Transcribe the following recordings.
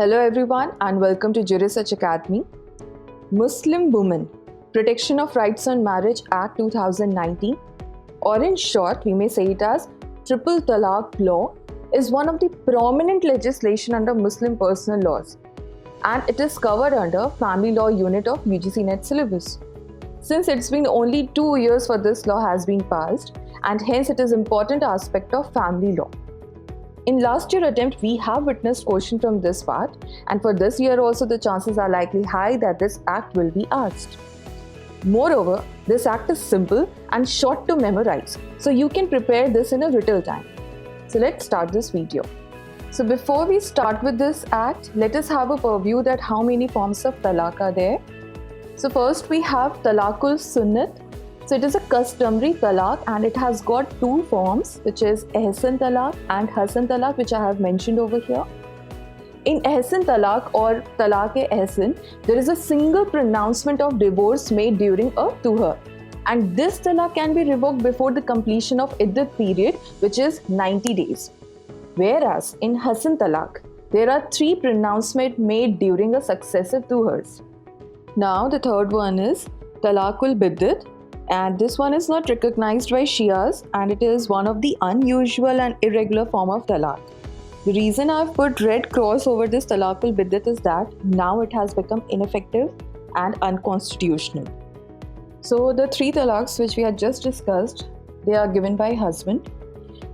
Hello everyone and welcome to Research Academy. Muslim Women Protection of Rights on Marriage Act 2019, or in short we may say it as Triple Talaq Law, is one of the prominent legislation under Muslim personal laws, and it is covered under Family Law Unit of UGC NET syllabus. Since it's been only 2 years for this law has been passed, and hence it is important aspect of family law. In last year attempt, we have witnessed question from this part, and for this year also the chances are likely high that this act will be asked. Moreover, this act is simple and short to memorize, so you can prepare this in a little time. So let's start this video. So before we start with this act, let us have a purview that how many forms of talaq are there. So first we have talaqul sunnat. So it is a customary talaq and it has got two forms, which is ehsan talaq and hasan talaq, which I have mentioned over here. In ehsan talaq or talaq-e-ehsan, there is a single pronouncement of divorce made during a tuhar, and this talaq can be revoked before the completion of iddat period, which is 90 days. Whereas in hasan talaq, there are 3 pronouncements made during a successive tuhars. Now the third one is talaqul biddat. And this one is not recognized by Shias, and it is one of the unusual and irregular form of talaq. The reason I've put red cross over this talaqul biddat is that now it has become ineffective and unconstitutional. So the 3 talaqs which we had just discussed, they are given by husband,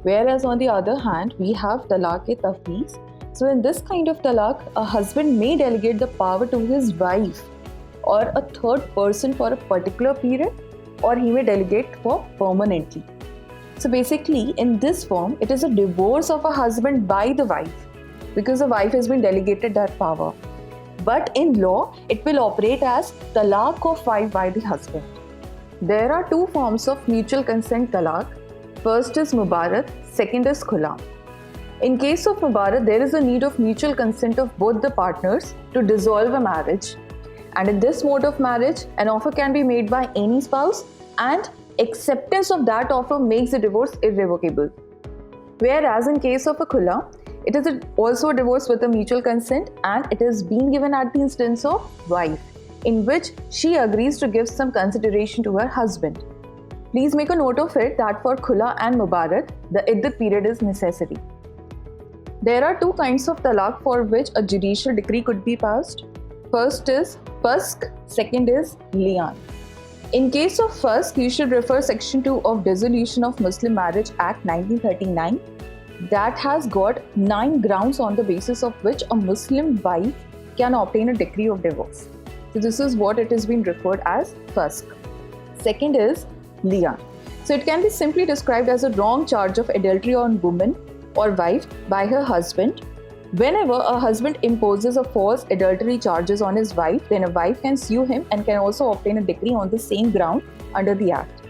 whereas on the other hand we have talaq-e-tafweez. So in this kind of talaq, a husband may delegate the power to his wife or a third person for a particular period, or he may delegate for permanently. So basically in this form, it is a divorce of a husband by the wife because the wife has been delegated that power. But in law, it will operate as talaq of wife by the husband. There are 2 forms of mutual consent talaq. First is mubarat, second is khula. In case of mubarat, there is a need of mutual consent of both the partners to dissolve a marriage. And in this mode of marriage, an offer can be made by any spouse, and acceptance of that offer makes the divorce irrevocable. Whereas in case of a khula, it is also a divorce with a mutual consent, and it is being given at the instance of wife, in which she agrees to give some consideration to her husband. Please make a note of it that for khula and mubarat, the iddat period is necessary. There are 2 kinds of talaq for which a judicial decree could be passed. First is fasq, second is li'an. In case of fasq, you should refer section 2 of Dissolution of Muslim Marriage Act 1939. That has got 9 grounds on the basis of which a Muslim wife can obtain a decree of divorce. So this is what it has been referred as fasq. Second is li'an. So it can be simply described as a wrong charge of adultery on woman or wife by her husband. Whenever a husband imposes a false adultery charges on his wife, then a wife can sue him and can also obtain a decree on the same ground under the Act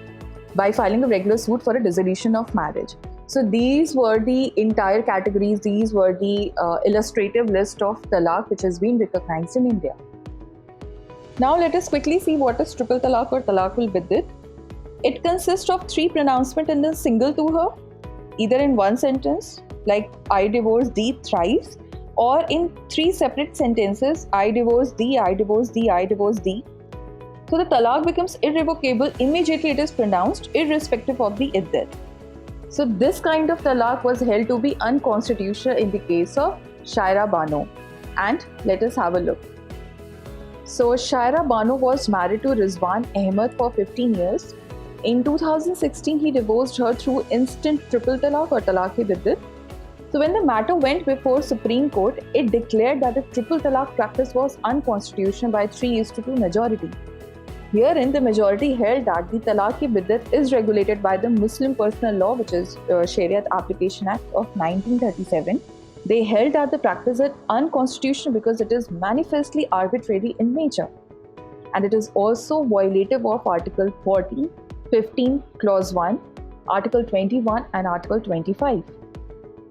by filing a regular suit for a dissolution of marriage. So these were the entire categories, these were the illustrative list of talaq which has been recognized in India. Now let us quickly see what is triple talaq or talaqul biddat. It consists of 3 pronouncements in a single tuhar, either in one sentence, like I divorce thee thrice, or in 3 separate sentences, I divorce thee, I divorce thee, I divorce thee. So the talaq becomes irrevocable immediately it is pronounced, irrespective of the iddat. So this kind of talaq was held to be unconstitutional in the case of Shaira Bano, and let us have a look. So Shaira Bano was married to Rizwan Ahmed for 15 years. In 2016, he divorced her through instant triple talaq or talaq-e-biddat. So when the matter went before Supreme Court, it declared that the triple talaq practice was unconstitutional by 3:2 majority. Herein, the majority held that the talaq-e-biddat is regulated by the Muslim Personal Law, which is Shariat Application Act of 1937. They held that the practice is unconstitutional because it is manifestly arbitrary in nature, and it is also violative of Article 40, 15, Clause 1, Article 21 and Article 25.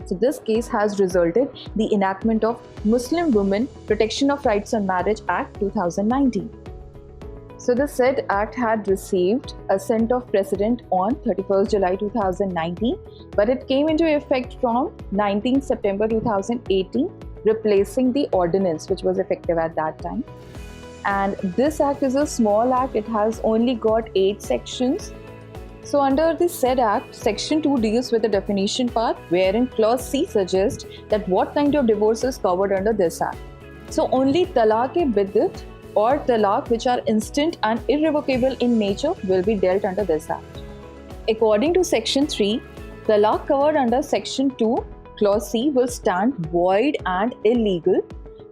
So this case has resulted the enactment of Muslim Women Protection of Rights on Marriage Act 2019. So the said act had received assent of President on 31st July 2019, but it came into effect from 19 September 2018 replacing the ordinance which was effective at that time. And this act is a small act, it has only got 8 sections. So under the said act, section 2 deals with the definition part, wherein clause C suggests that what kind of divorce is covered under this act. So only talaq-e-bid'at or talaq which are instant and irrevocable in nature will be dealt under this act. According to section 3, talaq covered under section 2, clause C will stand void and illegal,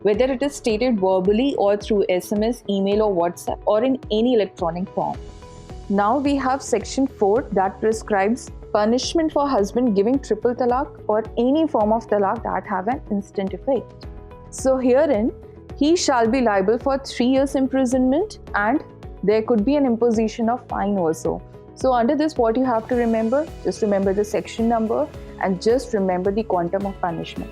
whether it is stated verbally or through SMS, email or WhatsApp or in any electronic form. Now we have section 4 that prescribes punishment for husband giving triple talaq or any form of talaq that have an instant effect. So herein, he shall be liable for 3 years imprisonment and there could be an imposition of fine also. So under this, what you have to remember, just remember the section number and just remember the quantum of punishment.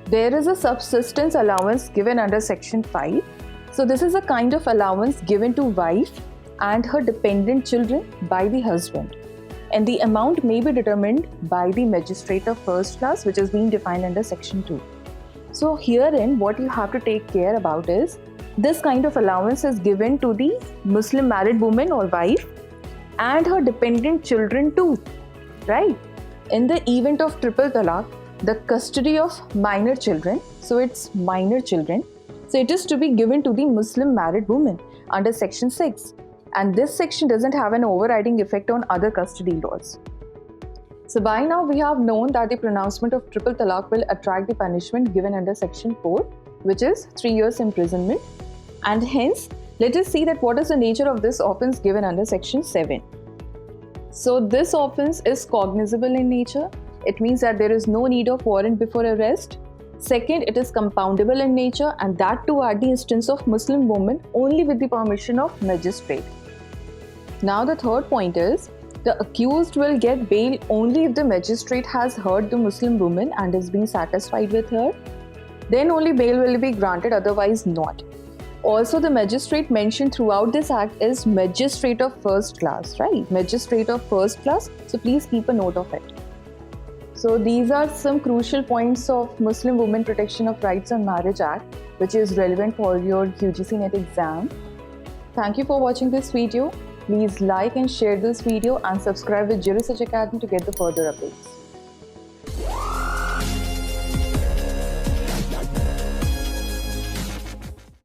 There is a subsistence allowance given under section 5. So this is a kind of allowance given to wife and her dependent children by the husband, and the amount may be determined by the magistrate of first class, which is being defined under section 2. So herein, what you have to take care about is this kind of allowance is given to the Muslim married woman or wife and her dependent children too, right? In the event of triple talaq, the custody of minor children, so it's minor children, so it is to be given to the Muslim married woman under section 6. And this section doesn't have an overriding effect on other custody laws. So by now we have known that the pronouncement of triple talaq will attract the punishment given under section 4, which is 3 years imprisonment. And hence, let us see that what is the nature of this offence given under section 7. So this offence is cognizable in nature. It means that there is no need of warrant before arrest. Second, it is compoundable in nature, and that too at the instance of Muslim woman only with the permission of magistrate. Now the third point is, the accused will get bail only if the magistrate has heard the Muslim woman and is being satisfied with her. Then only bail will be granted, otherwise not. Also, the magistrate mentioned throughout this act is magistrate of first class, right? Magistrate of first class. So please keep a note of it. So these are some crucial points of Muslim Women Protection of Rights on Marriage Act, which is relevant for your UGC NET exam. Thank you for watching this video. Please like and share this video and subscribe with Juris Search Academy to get the further updates.